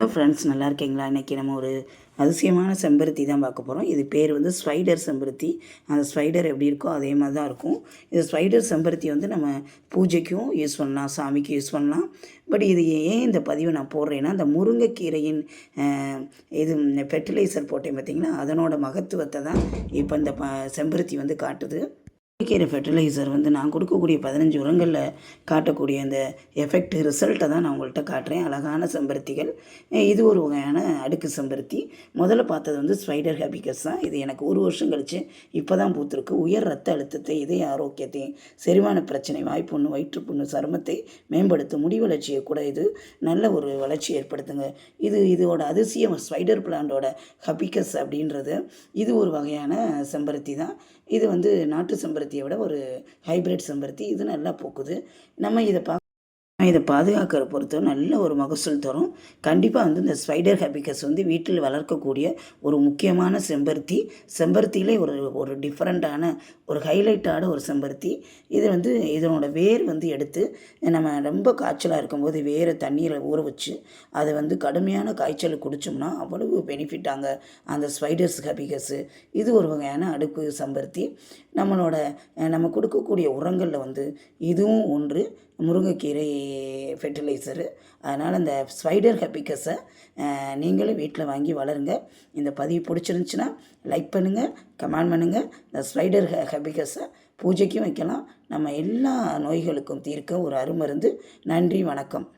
Hello friends, நல்லா இருக்கீங்களா? இன்றைக்கி நம்ம ஒரு அதிசயமான செம்பருத்தி தான் பார்க்க போகிறோம். இது பேர் வந்து ஸ்பைடர் செம்பருத்தி. அந்த ஸ்பைடர் எப்படி இருக்கோ அதே மாதிரி தான் இருக்கும். இது ஸ்பைடர் செம்பருத்தி வந்து நம்ம பூஜைக்கும் யூஸ் பண்ணலாம், சாமிக்கு யூஸ் பண்ணலாம். பட் இது ஏன் இந்த பதிவை நான் போடுறேன்னா, இந்த முருங்கைக்கீரையின் இது ஃபெர்டிலைசர் போட்டேன் பார்த்திங்களா, அதனோட மகத்துவத்தை தான் இப்போ இந்த செம்பருத்தி வந்து காட்டுது. கீரை ஃபெர்டிலைசர் வந்து நான் கொடுக்கக்கூடிய 15 உரங்களில் காட்டக்கூடிய அந்த எஃபெக்ட் ரிசல்ட்டை தான் நான் உங்கள்கிட்ட காட்டுறேன். அழகான செம்பருத்திகள். இது ஒரு வகையான அடுக்கு செம்பருத்தி. முதல்ல பார்த்தது வந்து ஸ்பைடர் ஹேபிகஸ் தான். இது எனக்கு 1 வருஷம் கழித்து இப்போ தான் பூத்திருக்கு. உயர் ரத்த அழுத்தத்தை, இதய ஆரோக்கியத்தை, செரிமான பிரச்சனை, வாய்ப்புண்ணு, வயிற்றுப்புண்ணு, சருமத்தை மேம்படுத்தும், முடி வளர்ச்சியை கூட இது நல்ல ஒரு வளர்ச்சி ஏற்படுத்துங்க. இதோட அதிசயம் ஸ்பைடர் பிளான்டோட ஹபிகஸ் அப்படின்றது. இது ஒரு வகையான செம்பருத்தி தான். இது வந்து நாட்டு செம்பருத்தியை விட ஒரு ஹைப்ரிட் செம்பருத்தி. இது நல்லா பூக்குது. நம்ம இதை பாதுகாக்கிற பொறுத்த நல்ல ஒரு மகசூல் தரும். கண்டிப்பாக வந்து இந்த ஸ்பைடர் ஹேபிகஸ் வந்து வீட்டில் வளர்க்கக்கூடிய ஒரு முக்கியமான செம்பருத்தி. செம்பருத்தியிலே ஒரு டிஃப்ரெண்ட்டான ஒரு ஹைலைட்டான ஒரு செம்பருத்தி. இது வந்து இதனோட வேர் வந்து எடுத்து நம்ம ரொம்ப காய்ச்சலாக இருக்கும்போது வேரை தண்ணீரை ஊற வச்சு அதை வந்து கடுமையான காய்ச்சல் குடித்தோம்னா அவ்வளவு பெனிஃபிட்டாங்க அந்த ஸ்பைடர்ஸ் ஹேபிகஸ்ஸு. இது ஒரு வகையான அடுக்கு செம்பருத்தி. நம்ம கொடுக்கக்கூடிய உரங்களில் வந்து இதுவும் ஒன்று, முருங்கைக்கீரை ஃபெர்டிலைசரு. அதனால் அந்த ஸ்பைடர் ஹேபிகஸை நீங்களும் வீட்டில் வாங்கி வளருங்க. இந்த பதிவு பிடிச்சிருந்துச்சின்னா லைக் பண்ணுங்கள், கமெண்ட் பண்ணுங்கள். இந்த ஸ்பைடர் ஹேபிகஸை பூஜைக்கும் வைக்கலாம். நம்ம எல்லா நோய்களுக்கும் தீர்க்க ஒரு அருமருந்து. நன்றி, வணக்கம்.